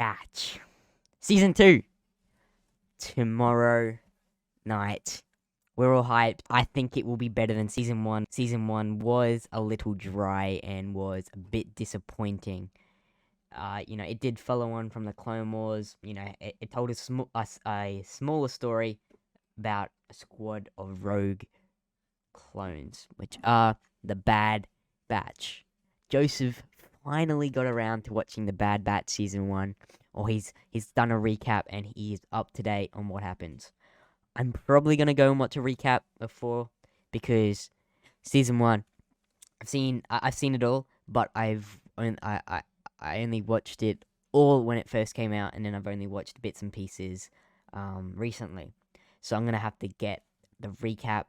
Batch. Season 2. Tomorrow night. We're all hyped. I think it will be better than Season 1. Season 1 was a little dry and was a bit disappointing. It did follow on from the Clone Wars. It told us a smaller story about a squad of rogue clones, which are the Bad Batch. Joseph finally got around to watching the Bad Batch Season 1, or he's done a recap and he is up to date on what happens. I'm probably gonna go and watch a recap before, because Season 1, I've seen it all, but I only watched it all when it first came out, and then I've only watched bits and pieces recently. So I'm gonna have to get the recap.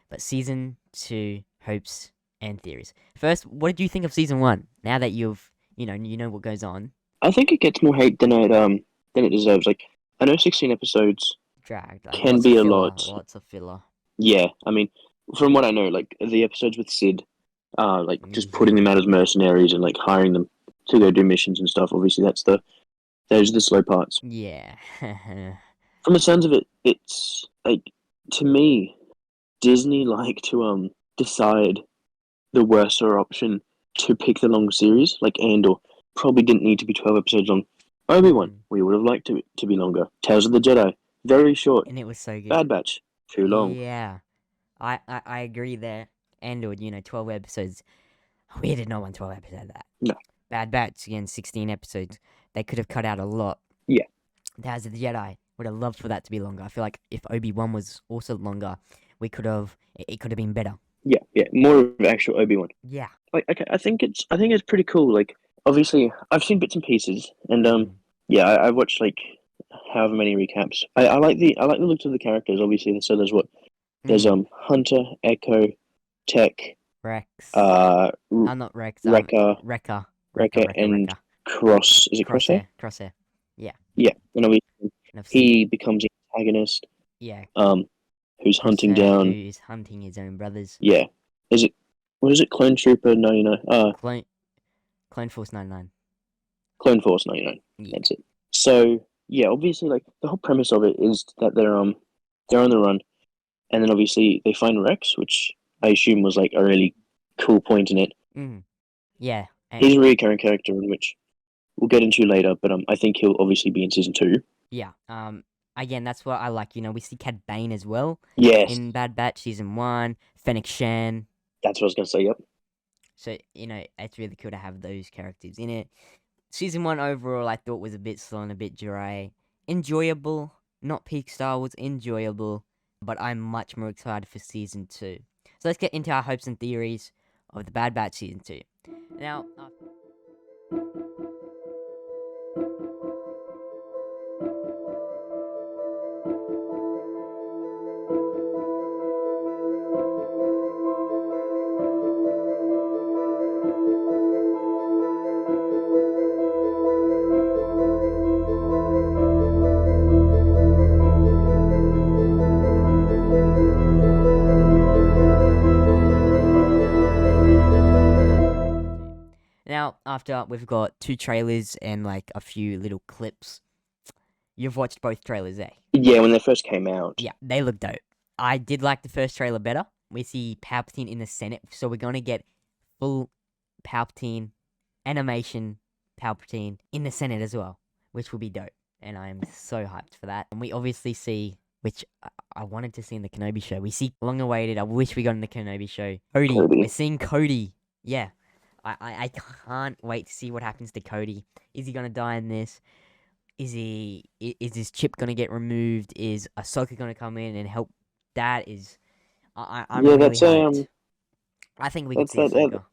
But Season 2, hopes and theories. First, what did you think of Season 1? Now that you know what goes on. I think it gets more hate than it deserves. Like, I know 16 episodes Dragged. can Lots be of a filler. lot. Lots of filler. Yeah, I mean, from what I know, like the episodes with Sid, just putting them out as mercenaries and like hiring them to go do missions and stuff. Obviously, those are the slow parts. Yeah. From the sounds of it, it's like, to me, Disney like to decide the worser option to pick the long series. Like Andor probably didn't need to be 12 episodes long. Obi-Wan, we would have liked it to be longer. Tales of the Jedi, very short. And it was so good. Bad Batch, too long. Yeah. I agree there. Andor, 12 episodes. We did not want 12 episodes of that. No. Bad Batch, again, 16 episodes. They could have cut out a lot. Yeah. Tales of the Jedi, would have loved for that to be longer. I feel like if Obi-Wan was also longer, it could have been better. Yeah, more of actual Obi-Wan. Yeah. Like, okay, I think it's pretty cool. Like, obviously, I've seen bits and pieces, and I've watched like however many recaps. I like the looks of the characters. Obviously, so there's Hunter, Echo, Tech, Rex. not Rex. Wrecker, and Cross. Is it Crosshair? Crosshair. Yeah. Yeah, and obviously he becomes the antagonist. Yeah. Who's hunting down? Who's hunting his own brothers? Yeah. What is it? Clone Trooper 99. Clone Force 99. Clone Force 99. Yeah. That's it. So yeah, obviously, like the whole premise of it is that they're on the run, and then obviously they find Rex, which I assume was like a really cool point in it. Yeah. He's a recurring character, which we'll get into later, but I think he'll obviously be in Season 2. Yeah. Again, that's what I like. We see Cad Bane as well. Yes. In Bad Batch Season 1, Fennec Shan. That's what I was gonna say. Yep. So it's really cool to have those characters in it. Season 1 overall, I thought was a bit slow and a bit dry. Enjoyable, not peak Star Wars. Enjoyable, but I'm much more excited for Season 2. So let's get into our hopes and theories of the Bad Batch Season 2. Now. Now, after we've got 2 trailers and like a few little clips, you've watched both trailers, eh? Yeah, when they first came out. Yeah, they look dope. I did like the first trailer better. We see Palpatine in the Senate, so we're gonna get full Palpatine animation Palpatine in the Senate as well, which will be dope, and I'm so hyped for that. And we obviously see, which I wanted to see in the Kenobi show. We see long awaited. I wish we got in the Kenobi show. Cody. We're seeing Cody. Yeah. I can't wait to see what happens to Cody. Is he gonna die in this? Is his chip gonna get removed? Is Ahsoka gonna come in and help? I'm really hyped. I think we could see Ahsoka.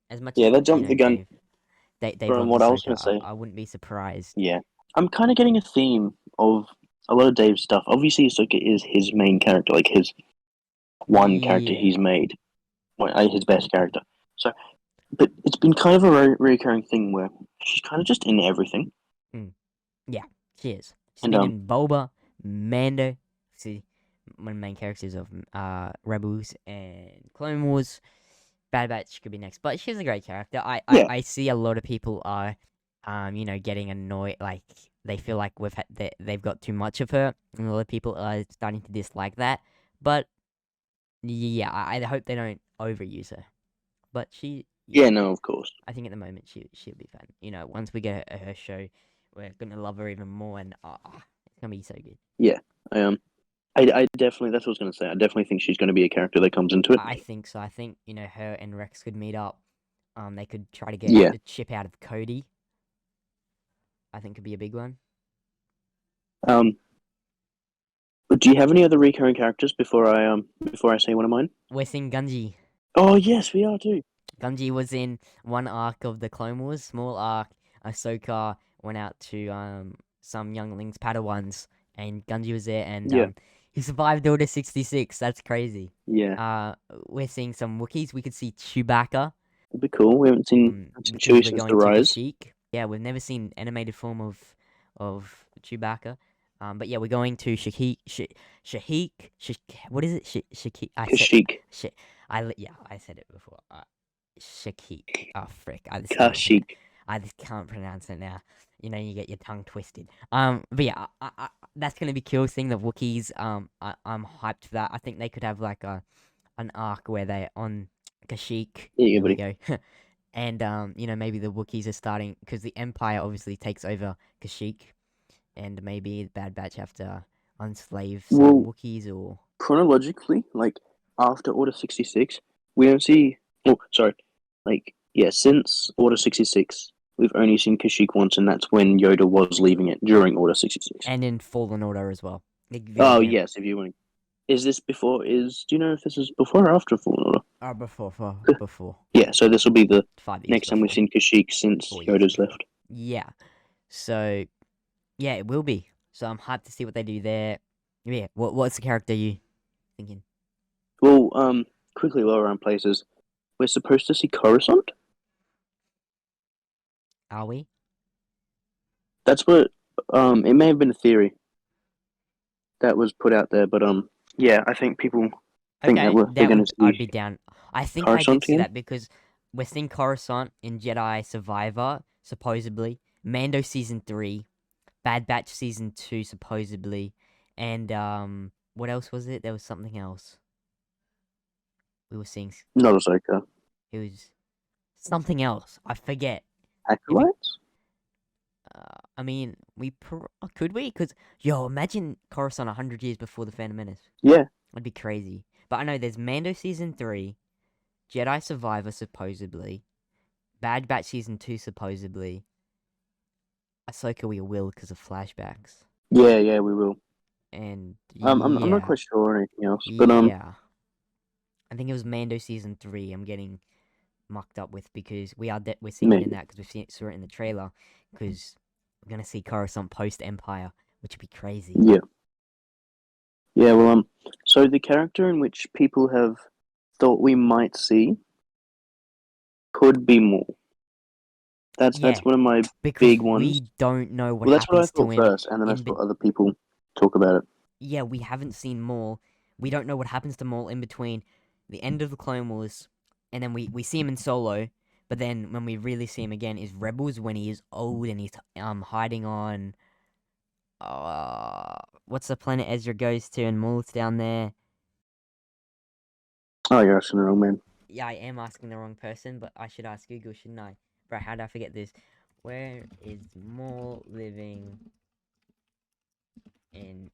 As much they jumped the gun. They from what I was gonna say. I wouldn't be surprised. Yeah, I'm kind of getting a theme of a lot of Dave's stuff. Obviously, Ahsoka is his main character, like his one character he's made, his best character. So. But it's been kind of a recurring thing where she's kind of just in everything. Yeah, she is. She's been in Boba, Mando, see, one of the main characters of Rebels and Clone Wars. Bad Batch could be next, but she's a great character. I see a lot of people are getting annoyed, like they feel like they've got too much of her, and a lot of people are starting to dislike that. But yeah, I hope they don't overuse her. But Yeah, no, of course. I think at the moment she'll be fun. Once we get her show, we're gonna love her even more, and it's gonna be so good. Yeah, I I definitely, that's what I was going to say. I definitely think she's going to be a character that comes into it. I think so. I think her and Rex could meet up. They could try to get Yeah. the chip out of Cody. I think could be a big one. Um, but do you have any other recurring characters before I say one of mine? We're seeing Gunji. Oh yes, we are too. Gunji was in one arc of the Clone Wars, small arc. Ahsoka went out to some younglings, Padawans, and Gunji was there, and Yeah, he survived Order 66. That's crazy. yeah. Uh, we're seeing some Wookiees. We could see Chewbacca. It'd be cool. We haven't seen Because Chewie we're since the going to Rise. Kashyyyk. Yeah, we've never seen animated form of Chewbacca. But yeah, we're going to what is it? Shahik. Kashyyyk. Sh- yeah, I said it before. Shakik. Oh frick! Kashyyyk. I just can't pronounce it now. You get your tongue twisted. But yeah, that's gonna be cool. Seeing the Wookiees. I'm hyped for that. I think they could have like an arc where they're on Kashyyyk. Yeah, There we buddy. go. And maybe the Wookiees are starting because the Empire obviously takes over Kashyyyk, and maybe the Bad Batch have to enslave some Well, Wookiees or chronologically, like after Order 66, we don't see. Oh, sorry. Like, yeah, since Order 66, we've only seen Kashyyyk once, and that's when Yoda was leaving it during Order 66. and in Fallen Order as well. Oh, yes, if you want. Is this before? Do you know if this is before or after Fallen Order? Before Yeah, so this will be the 5 years next time we've before, seen Kashyyyk since 4 years Yoda's before. left. Yeah. So yeah, it will be. So I'm hyped to see what they do there. Yeah. What's the character you thinking? Well, quickly while we're on places, we're supposed to see Coruscant. Are we? That's what. It may have been a theory that was put out there, but yeah, I think people think that Okay, we're that going would to I'd be see down. I think I did Coruscant see again. that because we're seeing Coruscant in Jedi Survivor supposedly, Mando season 3, Bad Batch season 2 supposedly, and what else was it? There was something else we were seeing. Not Ahsoka. It was something else. I forget. Maybe. Acolytes? I mean, could we? Cause imagine Coruscant 100 years before the Phantom Menace. Yeah, That'd be crazy. But I know there's Mando season 3, Jedi Survivor supposedly, Bad Batch season 2 supposedly. Ahsoka we will because of flashbacks. yeah, we will. And I'm not yeah, quite sure or anything else, but yeah. I think it was Mando season 3. I'm getting mucked up with because we're seeing it in maybe. that because saw it in the trailer because we're gonna see Coruscant post Empire, which would be crazy. Yeah, yeah. Well, so the character in which people have thought we might see could be Maul. That's Yeah, one of my because big ones. we don't know what Well, that's what I happens to thought him first, and then I in saw other people talk about it. yeah, we haven't seen Maul. We don't know what happens to Maul in between the end of the Clone Wars, and then we see him in Solo. But then when we really see him again is Rebels when he is old and he's hiding on what's the planet Ezra goes to and Maul's down there. Oh, you're asking the wrong man. Yeah, I am asking the wrong person, but I should ask Google, shouldn't I? Bro, how did I forget this? Where is Maul living in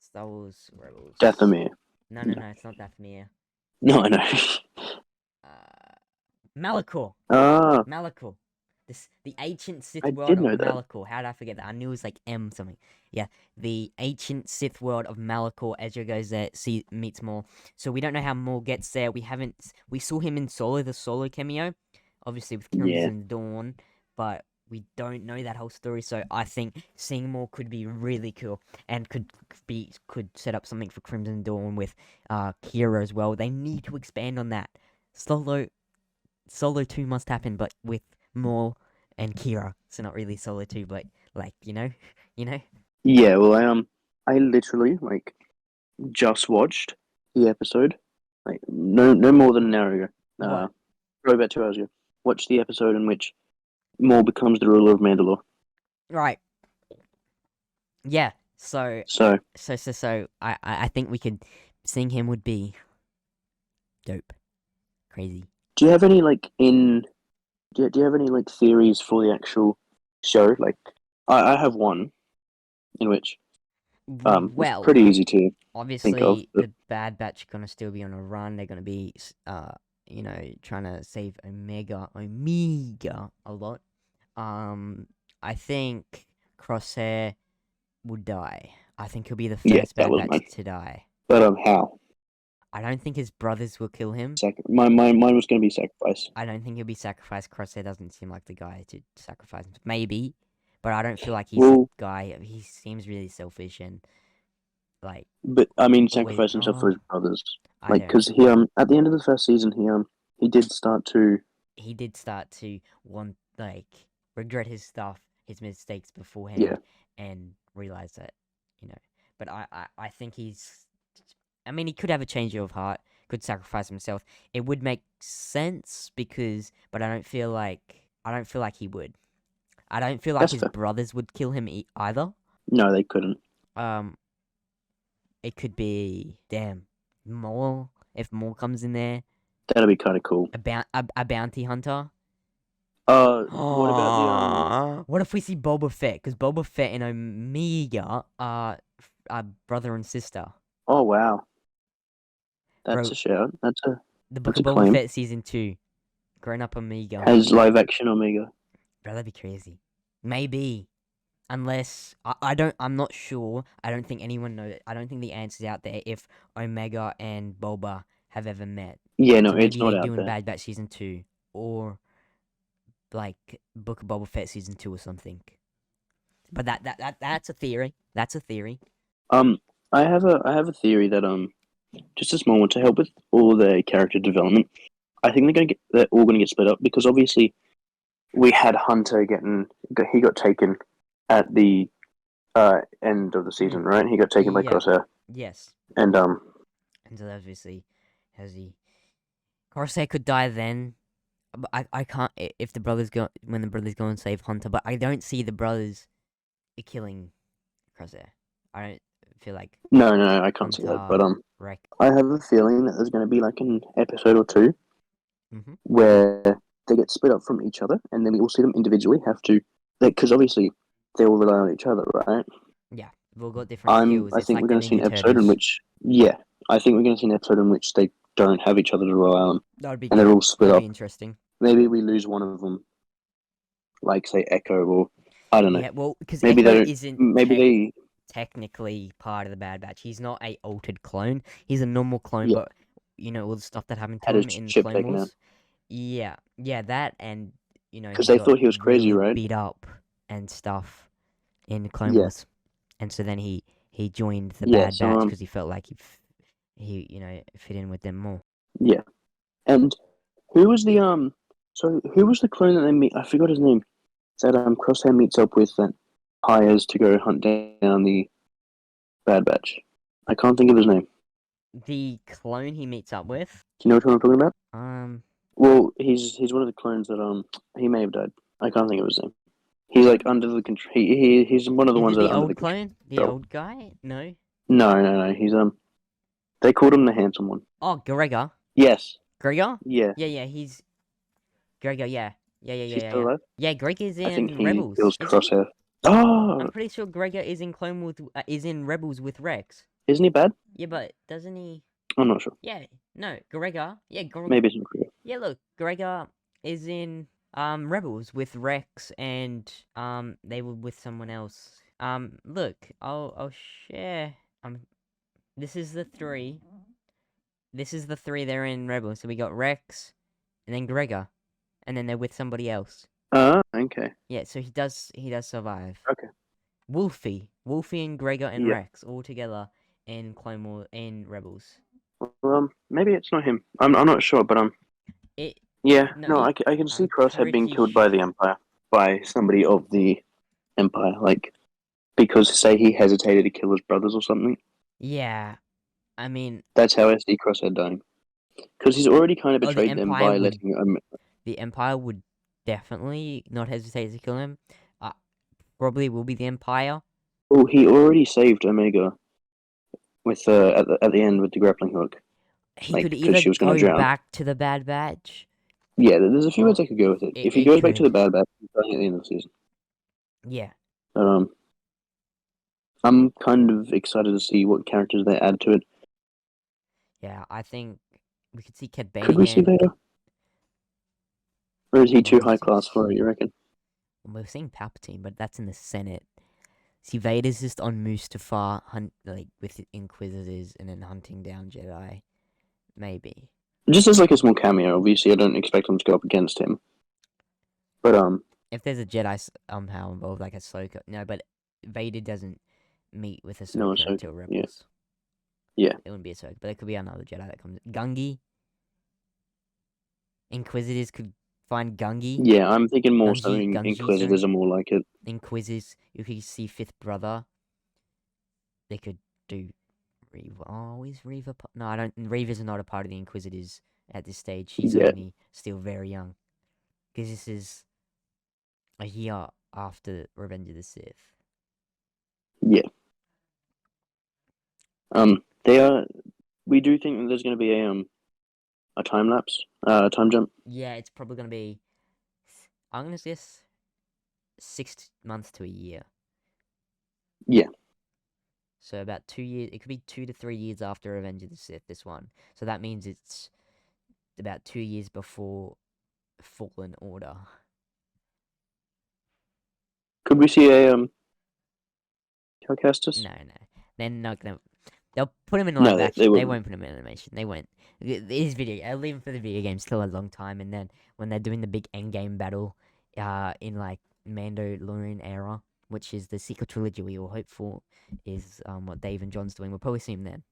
Star Wars Rebels? Dathomir. No, it's not Dathomir. No, I know. Malachor. Ah, Malachor. The ancient Sith I world did of know that. Malachor. How did I forget that? I knew it was like M something. Yeah, the ancient Sith world of Malachor. Ezra goes there, meets Maul. So we don't know how Maul gets there. We saw him in Solo, the Solo cameo, obviously with Yeah, Crimson Dawn, but we don't know that whole story. So I think seeing Maul could be really cool and could set up something for Crimson Dawn with Kira as well. They need to expand on that. Solo 2 must happen, but with Maul and Kira. So not really Solo 2, but like, you know? yeah. Well, I literally just watched the episode, like no more than an hour ago. What? Probably about 2 hours ago. Watched the episode in which Maul becomes the ruler of Mandalore. Right. Yeah. So So, I think we could seeing him would be dope. Crazy. do you have any like do you have any like theories for the actual show? Like, I have one in which it's Well, pretty easy to think of. obviously the Bad Batch are gonna still be on a run. They're gonna be trying to save Omega a lot. I think Crosshair would die. I think he'll be the Yeah, first that Bad was Batch mine. to die. But how? I don't think his brothers will kill him. Mine was going to be sacrifice. I don't think he'll be sacrificed. Crosshair doesn't seem like the guy to sacrifice him. Maybe, but I don't feel like he's the Well, guy. He seems really selfish and like but I mean, always. sacrifice himself for Oh, his brothers. I Like, don't. because he at the end of the first season, he did start to. He did start to want regret his stuff, his mistakes Yeah, beforehand, and realize that you know. But I think he's. I mean, he could have a change of heart. Could sacrifice himself. It would make sense but I don't feel like he would. I don't feel like that's his fair. brothers would kill him either. No, they couldn't. Um, it could be damn Maul if Maul comes in there, That'd be kind of cool. a bounty hunter. What about the What if we see Boba Fett? Because Boba Fett and Omega are brother and sister. Oh wow, that's Bro, a shout. the Book That's of a Boba claim. Fett season 2, grown up Omega. Has live action Omega. Bro, that'd be crazy. Maybe. Unless I'm not sure. I don't think anyone knows. I don't think the answer's out there if Omega and Boba have ever met. Yeah, no, So it's maybe not they out do in there. Bad Batch season 2 or like Book of Boba Fett season 2 or something. But that's a theory. That's a theory. Um, I have a theory that just a small one to help with all the character development. I think they're all gonna get split up because obviously we had Hunter he got taken at the end of the season, Mm. right? He got taken by Yeah. Crosshair, Yes. and And so obviously has he Corsair could die then. But I can't if the brothers go when the brothers go and save Hunter, but I don't see the brothers killing Crosshair. I don't feel like no, I can't see that. Hunter But wreck. I have a feeling that there's gonna be like an episode or two Mm-hmm. where they get split up from each other, and then we all see them individually have to, because obviously they all rely on each other, right? Yeah, we've all got different skills. I It's think like we're the going to see Ninja an episode in Turtles. which, yeah, I think we're going to see an episode in which they don't have each other to rely on, That would be and they're good. all split That'd up. be interesting. Maybe we lose one of them, like say Echo, or I don't know. Yeah, well, because Maybe they Echo don't. isn't Maybe they. technically part of the Bad Batch. He's not a altered clone. He's a normal clone, Yeah, but all the stuff that happened to had his him in chip Clone taken out Wars. Yeah, that and because he they got thought he was crazy, really right? beat up and stuff in Clone Yeah, Wars, and so then he joined the yeah. Bad So Batch because he felt like he fit in with them more. yeah. And who was the So who was the clone that they meet? I forgot his name. That Crosshair meets up with that hires to go hunt down the Bad Batch. I can't think of his name. The clone he meets up with, Do you know which one I'm talking about? um, Well, he's one of the clones that he may have died. I can't think of his name. He's like under the control. He's one of the is ones it that the are under the old control. clone? The old guy? No. No. He's They called him the handsome one. Oh, Gregor. Yes. Gregor? Yeah. Yeah. He's Gregor. Yeah. Is he still alive? Yeah, Gregor is I think in he Rebels, kills isn't he? Crosshair. Oh, I'm pretty sure Gregor is in is in Rebels with Rex. isn't he bad? Yeah, but doesn't he? I'm not sure. Yeah, no, Gregor. Yeah, Maybe it's not clear. yeah. Look, Gregor is in Rebels with Rex, and they were with someone else. Look, I'll share. This is the three. This is the three they're in Rebels. So we got Rex, and then Gregor, and then they're with somebody else. Okay. Yeah, so he does survive. Okay. Wolfie and Gregor and Yeah. Rex all together in Clone Wars in Rebels. Well, maybe it's not him. I'm not sure, but It yeah. no, No, it, I can see I'm Crosshair being pretty killed by the Empire, by somebody of the Empire, like because say he hesitated to kill his brothers or something. yeah. I mean, That's how I see Crosshair dying, because he's already kind of oh, betrayed them by letting the Empire would definitely not hesitate to kill him. Uh, Probably will be the Empire. Oh, he already saved Omega with at the end with the grappling hook, He like could because either she was gonna go drown. back to the Bad Batch. Yeah, there's a few ways I could go with it. If he It goes back to the could. Bad Batch, he's dying at the end of the season. Yeah. But, I'm kind of excited to see what characters they add to it. Yeah, I think we could see Cad Bane Could we see again. Vader? Or is he too high class Inquisitors. for it, you reckon? We're seeing Palpatine, but that's in the Senate. See, Vader's just on Mustafar, with Inquisitors and then hunting down Jedi. Maybe. Just as like a small cameo, obviously I don't expect them to go up against him. But If there's a Jedi somehow involved, like Ahsoka. No, but Vader doesn't meet with no, Ahsoka so until yeah. Rebels. Yeah. It wouldn't be Ahsoka, but it could be another Jedi that comes. Gungi. Inquisitors could find Gungi. Yeah, I'm thinking more so Gungi, sorry. Inquisitors are more like it. Inquisitors. You could see Fifth Brother. They could do Reva. Oh, is Reva? No, I don't. Reva's not a part of the Inquisitors at this stage. She's Yeah. only still very young. Because this is a year after Revenge of the Sith. Yeah. They are. We do think that there's going to be a time lapse, time jump. Yeah, it's probably gonna be. I'm gonna guess 6 months to a year. Yeah. So about 2 years. It could be 2 to 3 years after Revenge of the Sith. This one. So that means it's about 2 years before Fallen Order. Could we see a Calcastus? No. They're not gonna. They'll put him in No, live they action. They wouldn't. won't put him in animation. They won't. This video, I'll leave him for the video game still a long time. And then when they're doing the big endgame battle, in like Mandalorian era, which is the sequel trilogy we all hope for, is what Dave and John's doing. We'll probably see him then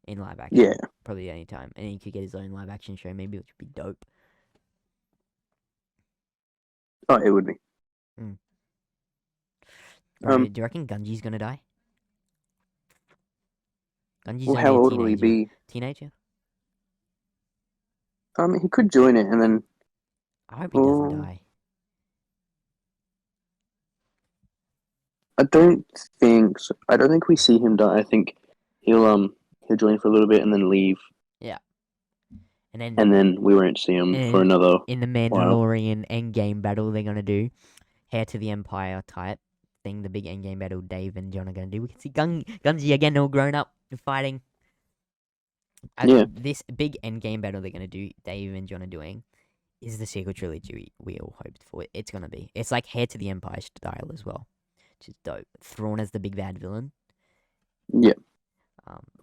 in live action. Yeah. Probably any time, and he could get his own live action show maybe, which would be dope. Oh, it would be. Bro, do you reckon Gunji's gonna die? Gunji's Well, only how a old will he teenager. be? Teenager? He could join it, and then. I hope he doesn't die. I don't think so. I don't think we see him die. I think he'll join for a little bit and then leave, Yeah. And and then we won't see him for another in the while. Mandalorian endgame battle they're gonna do, Heir to the Empire type thing, the big endgame battle Dave and John are gonna do. We can see Gunji again, all grown up, fighting. Yeah. This big endgame battle they're gonna do, Dave and John are doing, is the sequel trilogy we all hoped for. It's gonna be. It's like Heir to the Empire style as well, which is dope. Thrawn as the big bad villain. Yeah.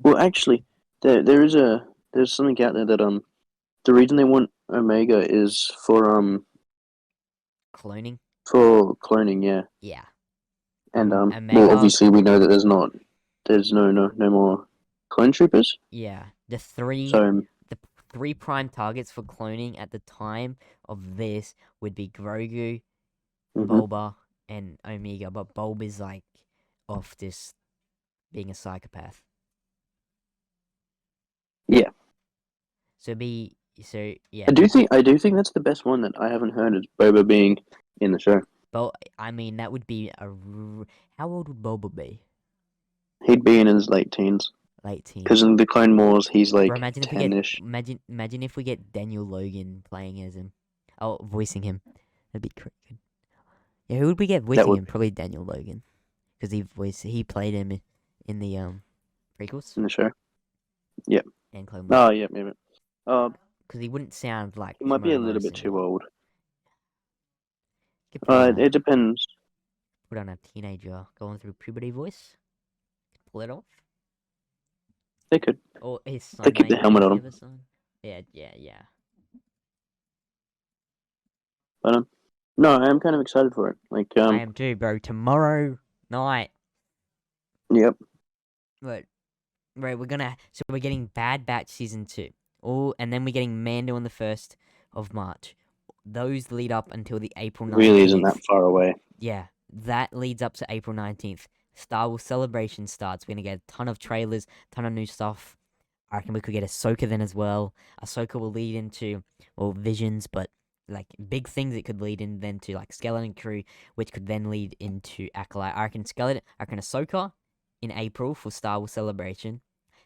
Well, actually, there's something out there that the reason they want Omega is Cloning. for cloning, yeah. Yeah. And Omega. well, obviously we know that there's no more clone troopers. Yeah. The three prime targets for cloning at the time of this would be Grogu, Boba, and Omega, but Bulb is like off this being a psychopath. Yeah. Yeah. I do think that's the best one that I haven't heard is Boba being in the show. I mean, that would be how old would Boba be? He'd be in his late teens. Late teens. Because in the Clone Wars, he's like Bro, imagine 10-ish. imagine if we get Daniel Logan playing as him. Oh, voicing him. That'd be good. Yeah, who would we get voicing him? Probably Daniel Logan, because he played him in the prequels In the show. Yep. and Clone Wars. Oh, yeah, maybe. Because he wouldn't sound like. He might be a Temuera little bit Morrison. too old. It depends. Put on a teenager going through puberty voice. Pull it off. They could. Or his son. They keep the helmet on him. Yeah. But no, I am kind of excited for it. Like I am too, bro. Tomorrow night. Yep. Right, we're getting Bad Batch season 2. Oh, and then we're getting Mando on the 1st of March. Those lead up until the April 19th. Really isn't that far away. Yeah, that leads up to April 19th. Star Wars Celebration starts. We're gonna get a ton of trailers, ton of new stuff. I reckon we could get Ahsoka then as well. Ahsoka will lead into Visions, but like big things it could lead in then to like Skeleton Crew, which could then lead into Acolyte. I reckon Ahsoka in April for Star Wars Celebration.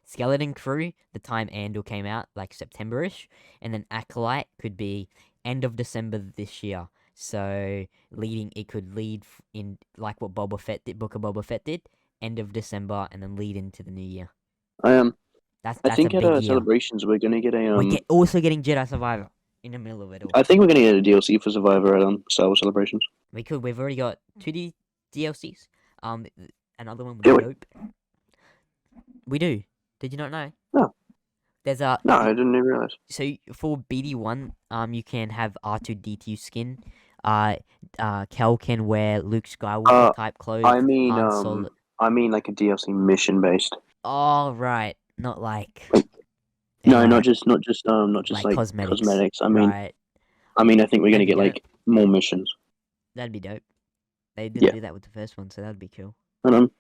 Skeleton Crew, the time Andor came out, like September-ish, and then Acolyte could be end of December this year. So it could lead in like what Boba Fett did, Book of Boba Fett did, end of December, and then lead into the new year. I I That's a think at big year. celebrations we're gonna get a Also getting Jedi Survivor in the middle of it all. I think we're gonna get a DLC for Survivor at Star Wars celebrations. We could. We've already got two DLCs. Another one would Do be we? dope. We do. Did you not know? No, There's no, I didn't even realize. so for BD1, you can have R2D2 skin. Kel can wear Luke Skywalker type clothes. I mean, Han Solo. I mean like a DLC mission based. Oh right, not like No, uh, not just like cosmetics. Right. I mean, I think we're That'd gonna be get dope. like more missions. That'd be dope. They didn't Yeah. do that with the first one, so that'd be cool. And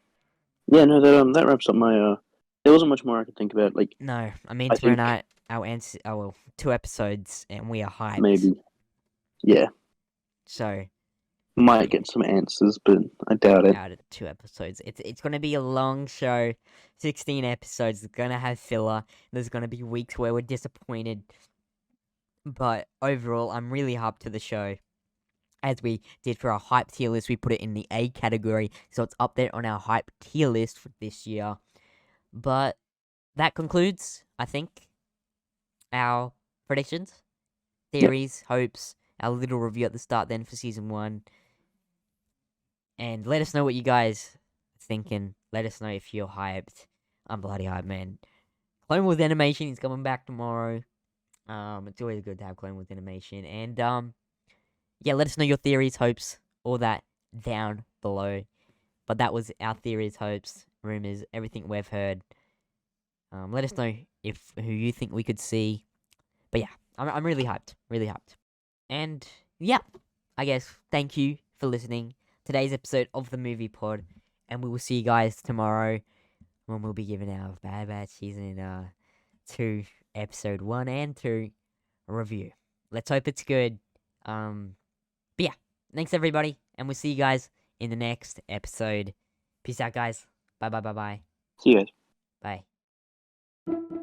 yeah, no, that wraps up my There wasn't much more I could think about. Like, No, I mean I tomorrow think night our answer. Oh well, 2 episodes and we are hyped. maybe, yeah, So might get some answers, but I doubt it. out of 2 episodes. It's gonna be a long show, 16 episodes. It's gonna have filler. There's gonna be weeks where we're disappointed, but overall, I'm really hyped to the show. As we did for our hype tier list, we put it in the A category, so it's up there on our hype tier list for this year. But that concludes, I think, our predictions, theories, hopes, our little review at the start then for season 1. And let us know what you guys are thinking. Let us know if you're hyped. I'm bloody hyped, man. Clone Wars animation is coming back tomorrow. It's always good to have Clone Wars animation. And yeah, let us know your theories, hopes, all that down below. But that was our theories, hopes, rumors, everything we've heard. Let us know who you think we could see. But yeah, I'm really hyped, really hyped. And yeah, I guess thank you for listening. Today's episode of the Movie Pod, and we will see you guys tomorrow when we'll be giving our Bad Batch season 2 episode 1 and 2 review. Let's hope it's good. But yeah, thanks everybody, and we'll see you guys in the next episode. Peace out, guys. Bye. See you guys. Bye.